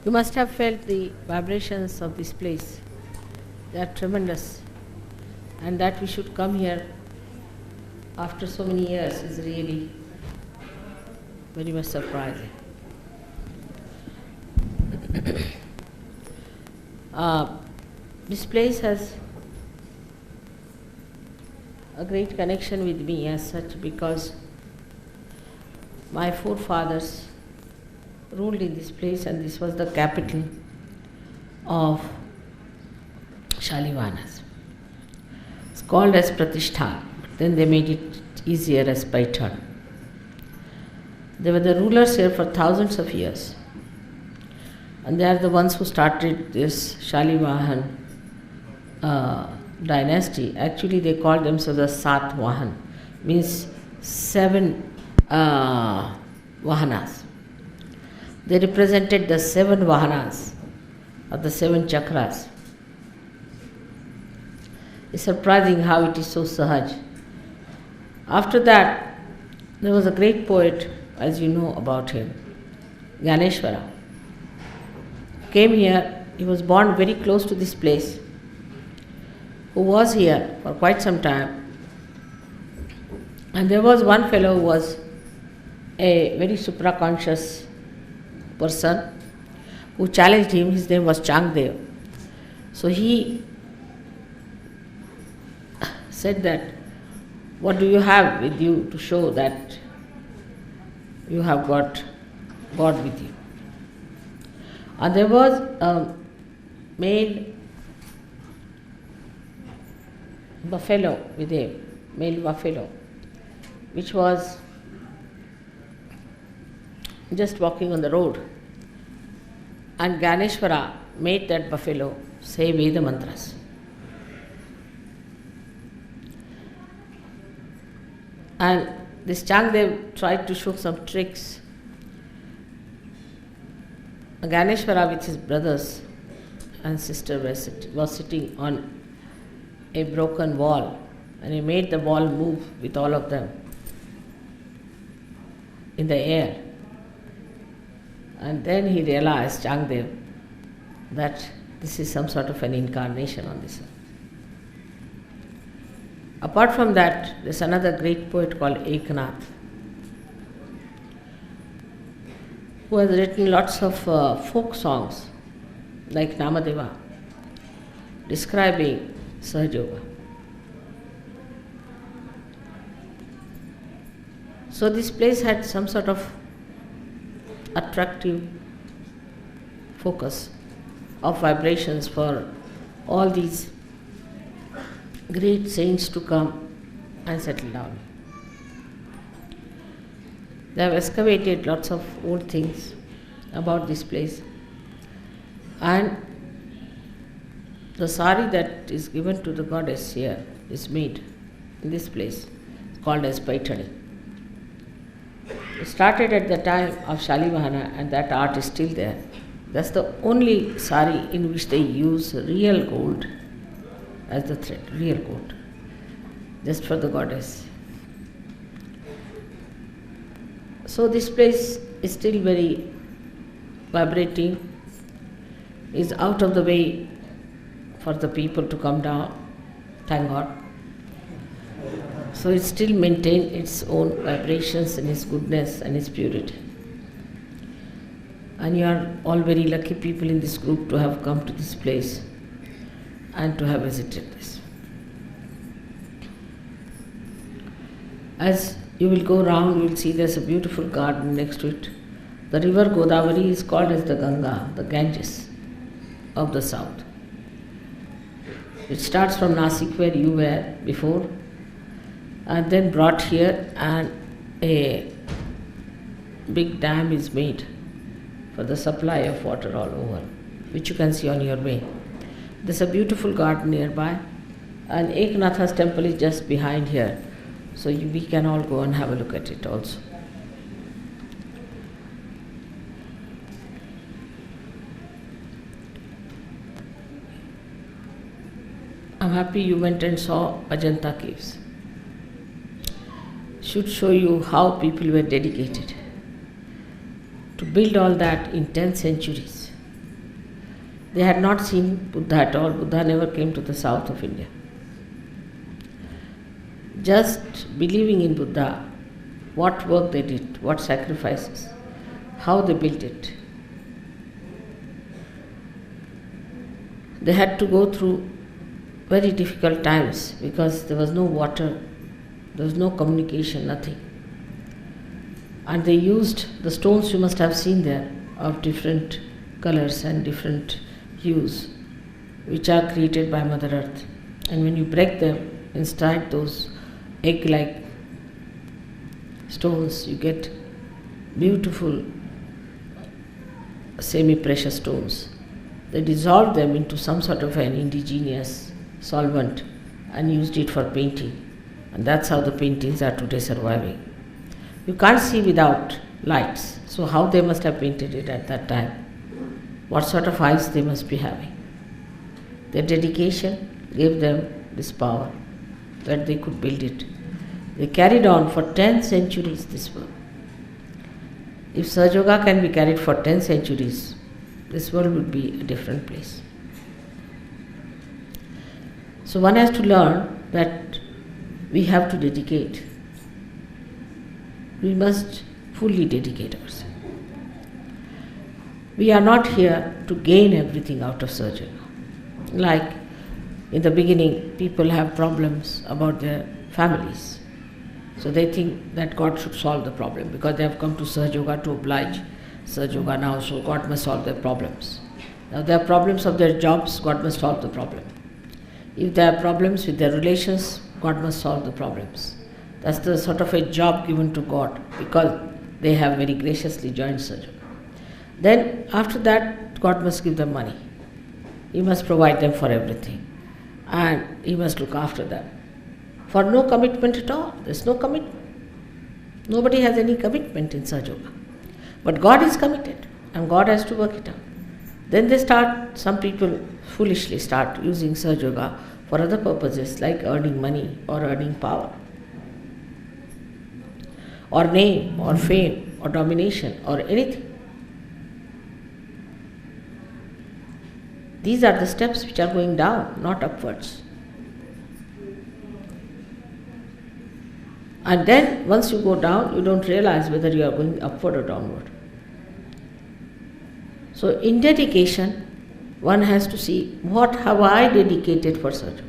You must have felt the vibrations of this place. They are tremendous. And that we should come here after so many years is really very much surprising. This place has a great connection with me as such because my forefathers ruled in this place and this was the capital of Shalivahanas. It's called as Pratishtha, but then they made it easier as Paithan. They were the rulers here for thousands of years. And they are the ones who started this Shalivahan dynasty. Actually, they called themselves the Satvahan, means 7 Vahanas. They represented the 7 Vahanas, or the 7 chakras. It's surprising how it is so sahaj. After that, there was a great poet, as you know about him, Ganeshwara. Came here, he was born very close to this place, who was here for quite some time. And there was one fellow who was a very supraconscious person who challenged him. His name was Changdev. So he said that, what do you have with you to show that you have got God with you? And there was a male buffalo with him, male buffalo, which was just walking on the road. And Ganeshwara made that buffalo say Veda mantras. And this Changdev tried to show some tricks. Ganeshwara with his brothers and sister was sitting on a broken wall, and he made the wall move with all of them in the air. And then he realized, Changdev, that this is some sort of an incarnation on this earth. Apart from that, there's another great poet called Eknath, who has written lots of folk songs, like Namadeva, describing Sahaja Yoga. So this place had some sort of attractive focus of vibrations for all these great saints to come and settle down. They have excavated lots of old things about this place, and the sari that is given to the goddess here is made in this place, called as Paithani. It started at the time of Shalivahana, and that art is still there. That's the only sari in which they use real gold as the thread, real gold, just for the goddess. So this place is still very vibrating, is out of the way for the people to come down, thank God. So it still maintains its own vibrations and its goodness and its purity. And you are all very lucky people in this group to have come to this place and to have visited this. As you will go round, you will see there's a beautiful garden next to it. The river Godavari is called as the Ganga, the Ganges of the south. It starts from Nasik, where you were before, and then brought here, and a big dam is made for the supply of water all over, which you can see on your way. There's a beautiful garden nearby, and Eknatha's temple is just behind here, so we can all go and have a look at it also. I'm happy you went and saw Ajanta caves. Should show you how people were dedicated to build all that in 10 centuries. They had not seen Buddha at all. Buddha never came to the south of India. Just believing in Buddha, what work they did, what sacrifices, how they built it. They had to go through very difficult times because there was no water, there was no communication, nothing. And they used the stones you must have seen there of different colors and different hues, which are created by Mother Earth. And when you break them inside those egg-like stones, you get beautiful semi-precious stones. They dissolved them into some sort of an indigenous solvent and used it for painting. And that's how the paintings are today surviving. You can't see without lights, so how they must have painted it at that time. What sort of eyes they must be having. Their dedication gave them this power that they could build it. They carried on for 10 centuries this work. If Sahaja Yoga can be carried for 10 centuries, this world would be a different place. So one has to learn that we have to dedicate. We must fully dedicate ourselves. We are not here to gain everything out of Sahaja Yoga. Like in the beginning, people have problems about their families. So they think that God should solve the problem because they have come to Sahaja Yoga to oblige Sahaja Yoga now, so God must solve their problems. Now there are problems of their jobs, God must solve the problem. If there are problems with their relations, God must solve the problems. That's the sort of a job given to God because they have very graciously joined Sahaja Yoga. Then after that, God must give them money. He must provide them for everything. And He must look after them. For no commitment at all. There's no commitment. Nobody has any commitment in Sahaja Yoga. But God is committed and God has to work it out. Then some people foolishly start using Sahaja Yoga for other purposes like earning money or earning power, or name or fame or domination or anything. These are the steps which are going down, not upwards. And then once you go down, you don't realize whether you are going upward or downward. So in dedication, one has to see, what have I dedicated for Sahaja?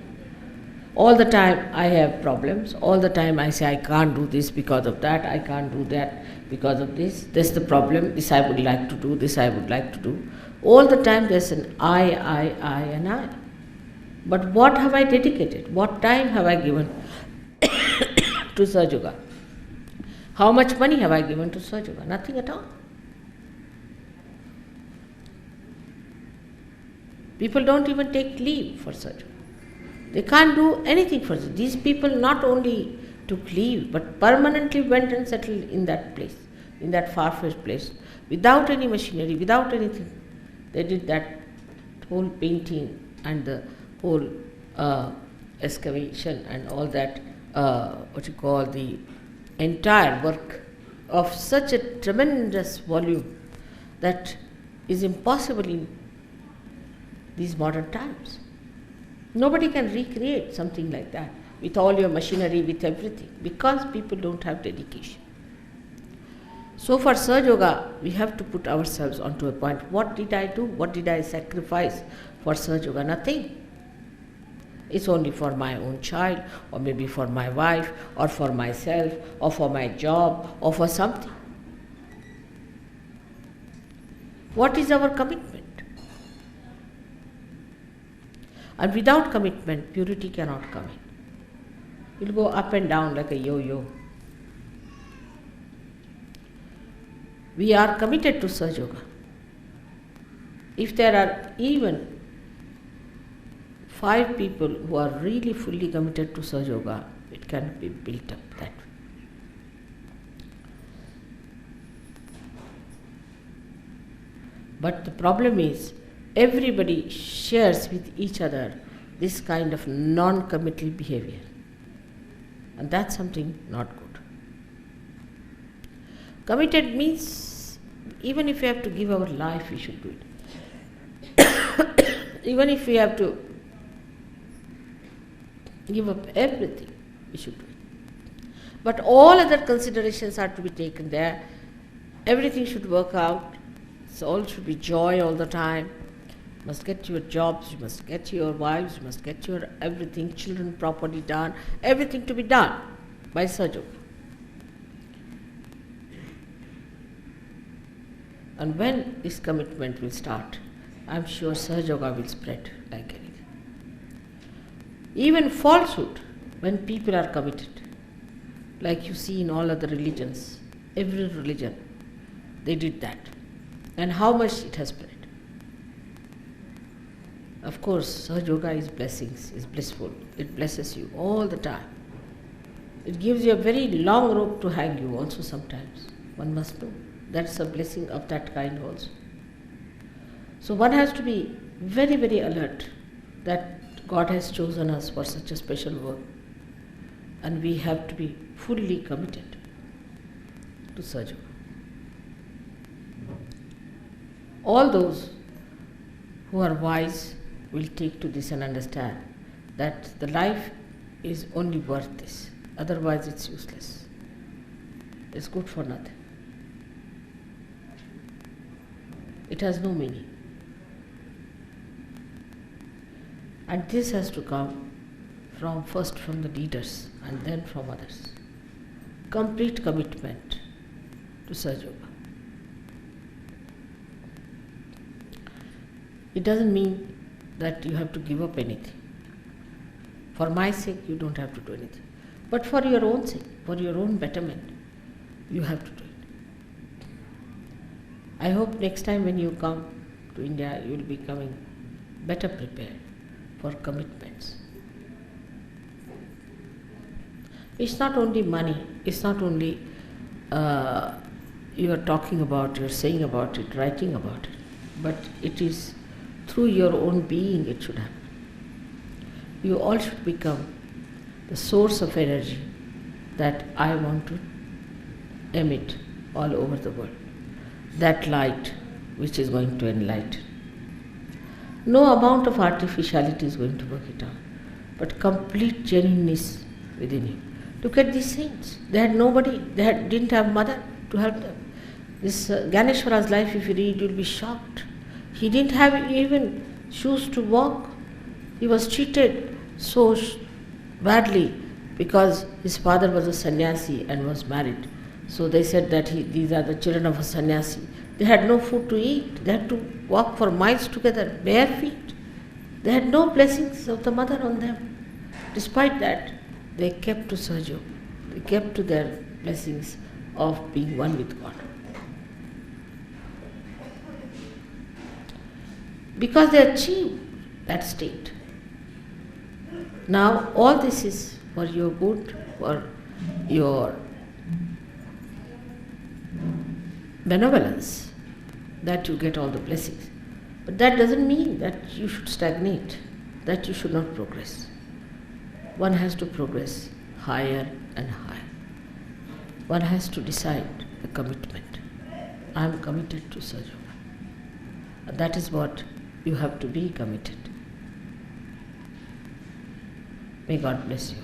All the time I have problems, all the time I say I can't do this because of that, I can't do that because of this, is the problem, this I would like to do, this I would like to do. All the time there's an I, and I. But what have I dedicated? What time have I given to Sahaja Yoga? How much money have I given to Sahaja Yoga? Nothing at all. People don't even take leave for Sahaja Yoga. They can't do anything for it. These people not only took leave, but permanently went and settled in that place, in that far-fetched place, without any machinery, without anything. They did that whole painting and the whole excavation and all that, the entire work of such a tremendous volume that is impossible in these modern times. Nobody can recreate something like that with all your machinery, with everything, because people don't have dedication. So for Sahaja Yoga, we have to put ourselves onto a point. What did I do? What did I sacrifice for Sahaja Yoga? Nothing. It's only for my own child, or maybe for my wife, or for myself, or for my job, or for something. What is our commitment? And without commitment, purity cannot come in. It will go up and down like a yo-yo. We are committed to Sahaja Yoga. If there are even 5 people who are really fully committed to Sahaja Yoga, it can be built up that way. But the problem is, everybody shares with each other this kind of non-committal behavior. And that's something not good. Committed means, even if we have to give our life, we should do it. Even if we have to give up everything, we should do it. But all other considerations are to be taken there. Everything should work out. So all should be joy all the time. You must get your jobs, you must get your wives, you must get your everything, children properly done, everything to be done by Sahaja Yoga. And when this commitment will start, I am sure Sahaja Yoga will spread like anything. Even falsehood, when people are committed, like you see in all other religions, every religion, they did that. And how much it has spread. Of course, Sahaja Yoga is blessings, is blissful. It blesses you all the time. It gives you a very long rope to hang you also sometimes. One must know. That's a blessing of that kind also. So one has to be very, very alert that God has chosen us for such a special work. And we have to be fully committed to Sahaja Yoga. All those who are wise will take to this and understand that the life is only worth this. Otherwise it's useless. It's good for nothing. It has no meaning. And this has to come first from the leaders and then from others. Complete commitment to Sahaja Yoga. It doesn't mean that you have to give up anything. For my sake, you don't have to do anything. But for your own sake, for your own betterment, you have to do it. I hope next time when you come to India, you will be coming better prepared for commitments. It's not only money, it's not only you are talking about, you are saying about it, writing about it, but it is through your own being it should happen. You all should become the source of energy that I want to emit all over the world. That light which is going to enlighten. No amount of artificiality is going to work it out, but complete genuineness within you. Look at these saints. They had nobody, didn't have mother to help them. This Ganeshwara's life, if you read, you'll be shocked. He didn't have even shoes to walk. He was treated so badly because his father was a sannyasi and was married. So they said that these are the children of a sannyasi. They had no food to eat. They had to walk for miles together, bare feet. They had no blessings of the mother on them. Despite that, they kept to Sahaja Yoga. They kept to their blessings of being one with God. Because they achieved that state. Now all this is for your good, for your benevolence, that you get all the blessings. But that doesn't mean that you should stagnate, that you should not progress. One has to progress higher and higher. One has to decide the commitment. I am committed to Sahaja Yoga. That is what you have to be committed. May God bless you.